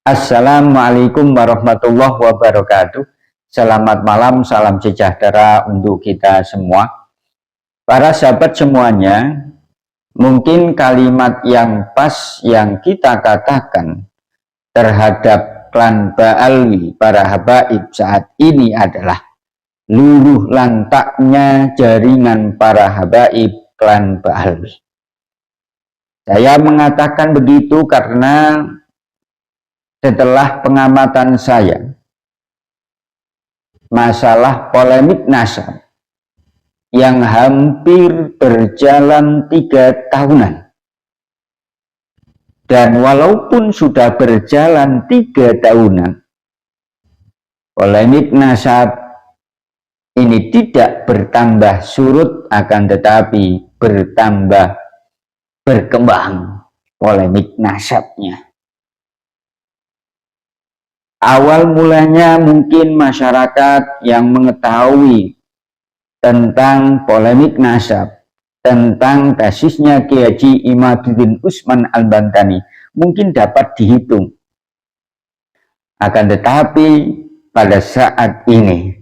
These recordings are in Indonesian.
Assalamualaikum warahmatullahi wabarakatuh. Selamat malam, salam sejahtera untuk kita semua. Para sahabat semuanya, mungkin kalimat yang pas yang kita katakan terhadap klan Ba'alwi, para habaib saat ini adalah luluh lantaknya jaringan para habaib klan Ba'alwi. Saya mengatakan begitu karena setelah pengamatan saya, masalah polemik nasab yang hampir berjalan 3 tahunan. Dan walaupun sudah berjalan 3 tahunan, polemik nasab ini tidak bertambah surut, akan tetapi bertambah berkembang polemik nasabnya. Awal mulanya mungkin masyarakat yang mengetahui tentang polemik nasab, tentang tesisnya Kiai Haji Imaduddin Usman Al-Bantani mungkin dapat dihitung. Akan tetapi pada saat ini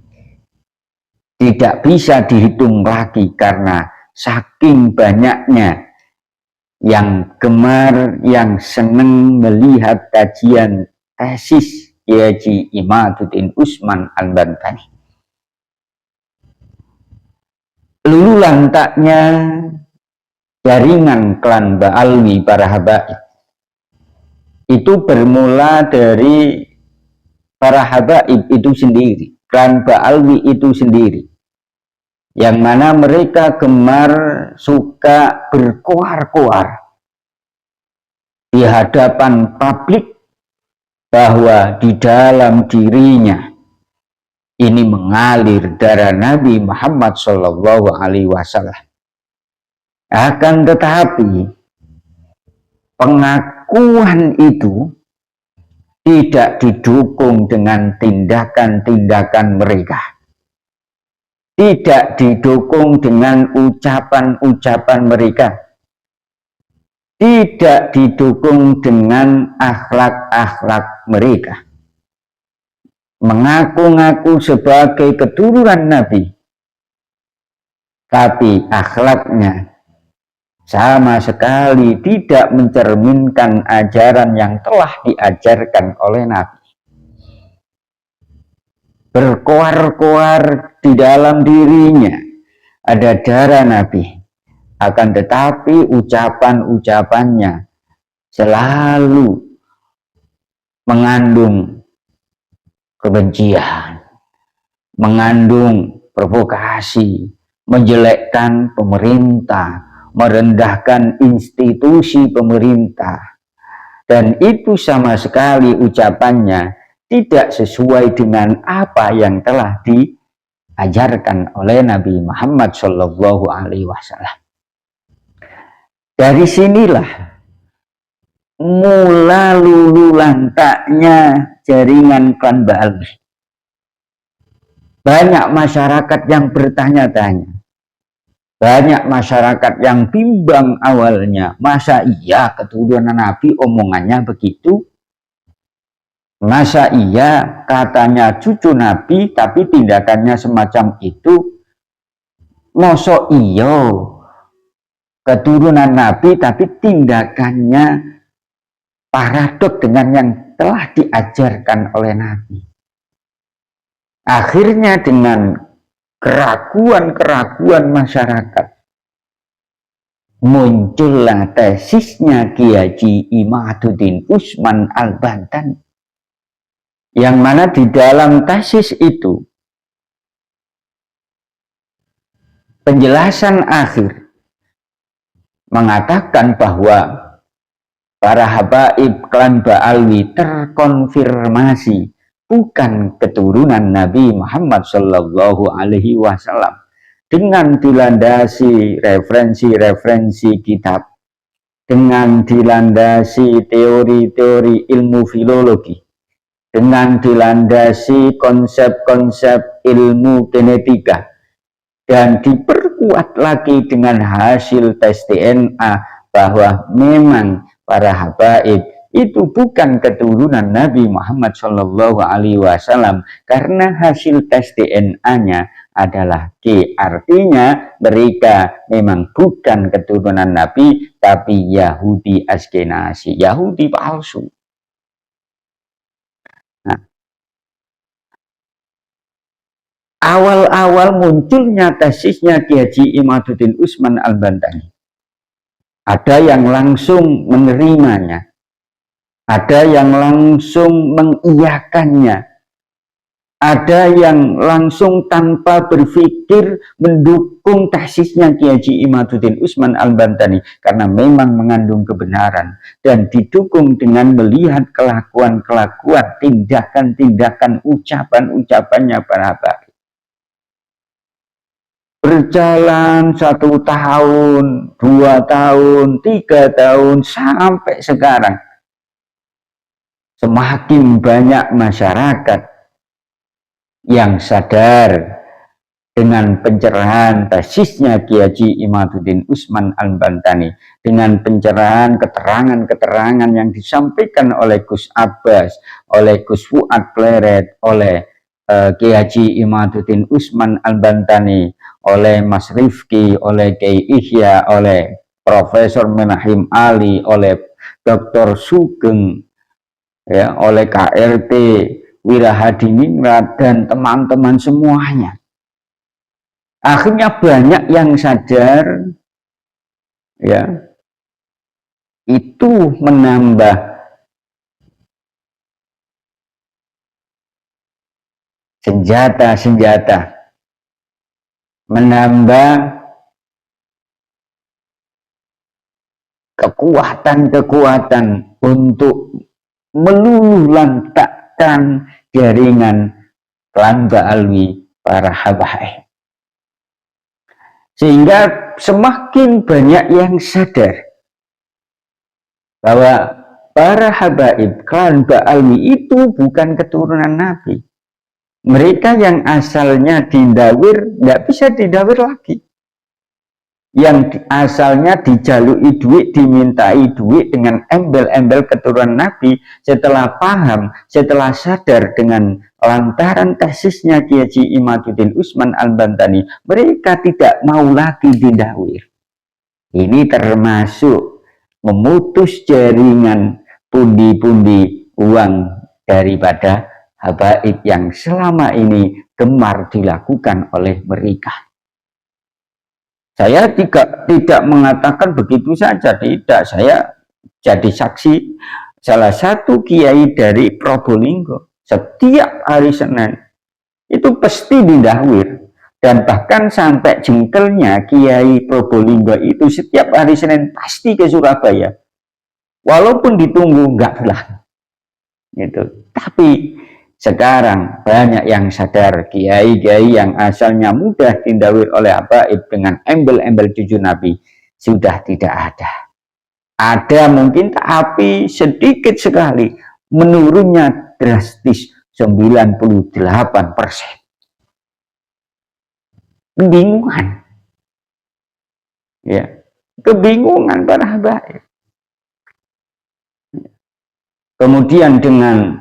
tidak bisa dihitung lagi karena saking banyaknya yang gemar, yang senang melihat kajian tesis Kiai Haji Imaduddin Usman Al-Bantani. Lulu lantaknya jaringan klan Ba'alwi para habaib itu bermula dari para habaib itu sendiri, klan Ba'alwi itu sendiri, yang mana mereka gemar suka berkoar-koar di hadapan publik bahwa di dalam dirinya ini mengalir darah Nabi Muhammad SAW. Akan tetapi pengakuan itu tidak didukung dengan tindakan-tindakan mereka, tidak didukung dengan ucapan-ucapan mereka, tidak didukung dengan akhlak-akhlak mereka. Mengaku-ngaku sebagai keturunan Nabi, tapi akhlaknya sama sekali tidak mencerminkan ajaran yang telah diajarkan oleh Nabi. Berkoar-koar di dalam dirinya ada darah Nabi, akan tetapi ucapan-ucapannya selalu mengandung kebencian, mengandung provokasi, menjelekkan pemerintah, merendahkan institusi pemerintah. Dan itu sama sekali ucapannya tidak sesuai dengan apa yang telah diajarkan oleh Nabi Muhammad SAW. Dari sinilah mula lulu lantaknya jaringan klan Ba'alwi. Banyak masyarakat yang bertanya-tanya, banyak masyarakat yang bimbang awalnya, masa iya keturunan Nabi omongannya begitu? Masa iya katanya cucu Nabi tapi tindakannya semacam itu? Masa iya keturunan Nabi tapi tindakannya paradok dengan yang telah diajarkan oleh Nabi? Akhirnya dengan keraguan-keraguan masyarakat, muncullah tesisnya Kiai Haji Imaduddin Usman Al-Bantani, yang mana di dalam tesis itu penjelasan akhir mengatakan bahwa para habaib klan Ba'alwi terkonfirmasi bukan keturunan Nabi Muhammad SAW dengan dilandasi referensi-referensi kitab, dengan dilandasi teori-teori ilmu filologi, dengan dilandasi konsep-konsep ilmu genetika, dan diperkuat lagi dengan hasil tes DNA bahwa memang para habaib itu bukan keturunan Nabi Muhammad Shallallahu Alaihi Wasallam karena hasil tes DNA-nya adalah G. Artinya mereka memang bukan keturunan Nabi, tapi Yahudi Askenasi, Yahudi palsu. Nah, awal-awal munculnya tesisnya Ki Haji Imaduddin Usman Al-Bantani, ada yang langsung menerimanya, ada yang langsung mengiyakannya, ada yang langsung tanpa berpikir mendukung tesisnya Ki Haji Imaduddin Usman Al-Bantani karena memang mengandung kebenaran, dan didukung dengan melihat kelakuan-kelakuan, tindakan-tindakan, ucapan-ucapannya para habaib. Berjalan 1 tahun, 2 tahun, 3 tahun, sampai sekarang semakin banyak masyarakat yang sadar dengan pencerahan tesisnya Ki Haji Imaduddin Usman Al-Bantani, dengan pencerahan keterangan-keterangan yang disampaikan oleh Gus Abbas, oleh Gus Fuad Pleret, oleh Ki Haji Imaduddin Usman Al-Bantani, oleh Mas Rifki, oleh Kiai Ihya, oleh Profesor Menahim Ali, oleh Dr. Sugeng, ya, oleh KRT Wirahadiningrat, dan teman-teman semuanya. Akhirnya banyak yang sadar, ya, itu menambah senjata-senjata, menambah kekuatan-kekuatan untuk meluluh lantakkan jaringan klan Ba'alwi para habaib. Sehingga semakin banyak yang sadar bahwa para habaib klan Ba'alwi itu bukan keturunan Nabi. Mereka yang asalnya didawir, tidak bisa didawir lagi. Yang asalnya dijalui duit, dimintai duit dengan embel-embel keturunan Nabi, setelah paham, setelah sadar dengan lantaran tesisnya Ki Haji Imaduddin Usman Al-Bantani, mereka tidak mau lagi didawir. Ini termasuk memutus jaringan pundi-pundi uang daripada habaib yang selama ini gemar dilakukan oleh mereka. Saya tidak mengatakan begitu saja, tidak. Saya jadi saksi salah satu kiai dari Probolinggo. Setiap hari Senin itu pasti didahwir, dan bahkan sampai jengkelnya kiai Probolinggo itu setiap hari Senin pasti ke Surabaya, walaupun ditunggu enggak pulang. Gitu. Tapi sekarang banyak yang sadar, kiai-kiai yang asalnya mudah didawir oleh habaib dengan embel-embel cucu Nabi sudah tidak ada. Ada mungkin, tapi sedikit sekali, menurunnya drastis 98%. Kebingungan. Ya, kebingungan para habaib. Kemudian dengan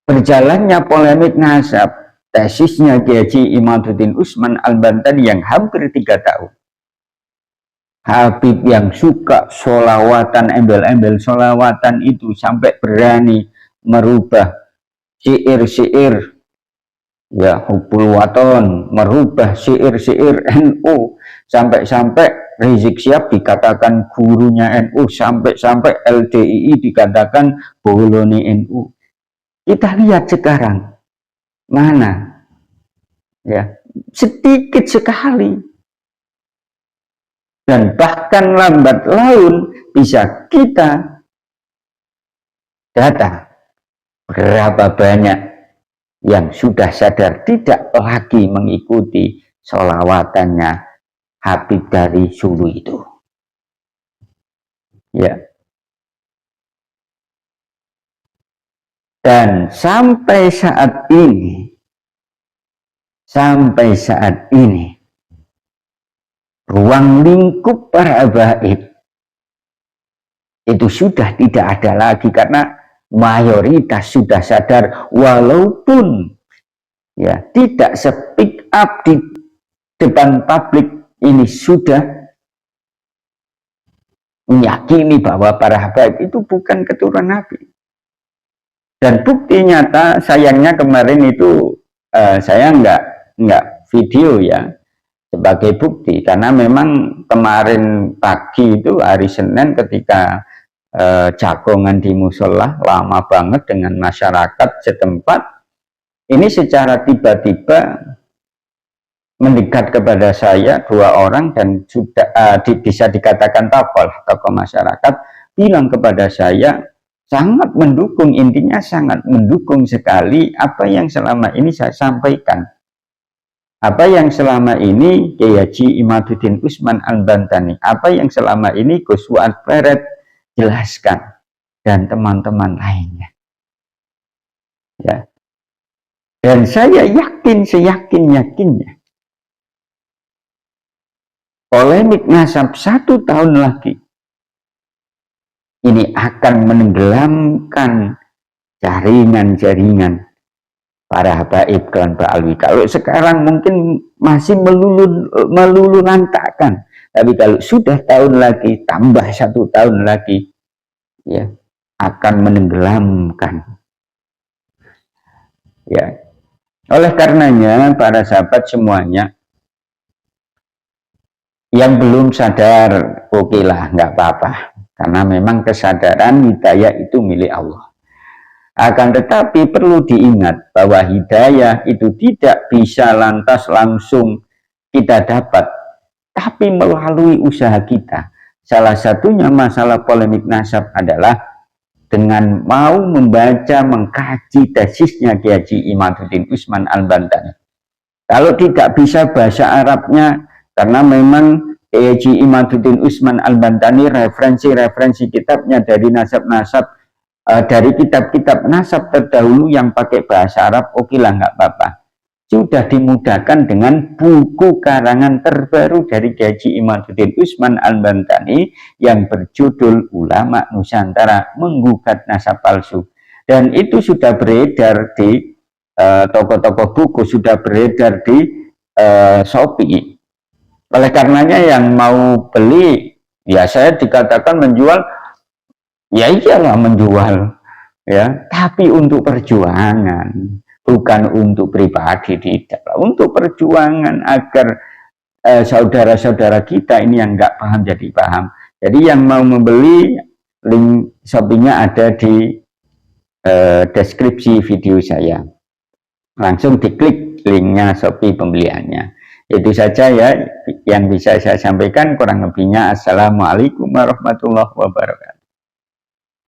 berjalannya polemik nasab tesisnya Ki Haji Imaduddin Usman Al-Bantani yang hampir 3 tahun, Habib yang suka sholawatan, embel-embel sholawatan itu sampai berani merubah syair-syair, ya, Hubbul Waton, merubah syair-syair NU, sampai-sampai Rizik Syihab dikatakan gurunya NU, sampai-sampai LDII dikatakan bolone NU. Kita lihat sekarang, mana, ya, sedikit sekali, dan bahkan lambat laun bisa kita data berapa banyak yang sudah sadar tidak lagi mengikuti sholawatannya Habib dari Sulu itu. Ya. Dan sampai saat ini, ruang lingkup para habaib itu sudah tidak ada lagi karena mayoritas sudah sadar, walaupun ya tidak speak up di depan publik, ini sudah meyakini bahwa para habaib itu bukan keturunan Nabi. Dan bukti nyata, sayangnya kemarin itu saya nggak video ya sebagai bukti, karena memang kemarin pagi itu hari Senin ketika jagongan di musola lama banget dengan masyarakat setempat, ini secara tiba-tiba mendekat kepada saya 2 orang dan sudah bisa dikatakan tokoh masyarakat, bilang kepada saya sangat mendukung, intinya sangat mendukung sekali apa yang selama ini saya sampaikan, apa yang selama ini Kiai Haji Imaduddin Usman Al-Bantani, apa yang selama ini Gus Fuad Beret jelaskan dan teman-teman lainnya ya. Dan saya yakin, seyakin-yakinnya polemik nasab 1 tahun lagi ini akan menenggelamkan jaringan-jaringan para habaib klan Ba'alwi. Kalau sekarang mungkin masih melulu lantakan, tapi kalau sudah tahun lagi, tambah 1 tahun lagi, ya akan menenggelamkan. Ya, oleh karenanya para sahabat semuanya yang belum sadar, oke lah, nggak apa-apa, karena memang kesadaran hidayah itu milik Allah. Akan tetapi perlu diingat bahwa hidayah itu tidak bisa lantas langsung kita dapat, tapi melalui usaha kita. Salah satunya masalah polemik nasab adalah dengan mau membaca, mengkaji tesisnya Kiai Haji Imaduddin Usman Al-Bantani. Kalau tidak bisa bahasa Arabnya, karena memang Kiai Haji Imaduddin Usman Al-Bantani referensi kitabnya dari nasab-nasab, dari kitab-kitab nasab terdahulu yang pakai bahasa Arab, oke lah, nggak apa-apa. Sudah dimudahkan dengan buku karangan terbaru dari Kiai Haji Imaduddin Usman Al-Bantani yang berjudul Ulama Nusantara Menggugat Nasab Palsu. Dan itu sudah beredar di toko-toko buku, sudah beredar di Shopee. Oleh karenanya yang mau beli, ya saya dikatakan menjual, ya iyalah menjual, ya, tapi untuk perjuangan, bukan untuk pribadi, tidak, untuk perjuangan agar saudara-saudara kita ini yang nggak paham jadi paham. Jadi yang mau membeli, link Shopee-nya ada di deskripsi video saya, langsung diklik linknya Shopee pembeliannya. Itu saja ya yang bisa saya sampaikan, kurang lebihnya assalamualaikum warahmatullahi wabarakatuh.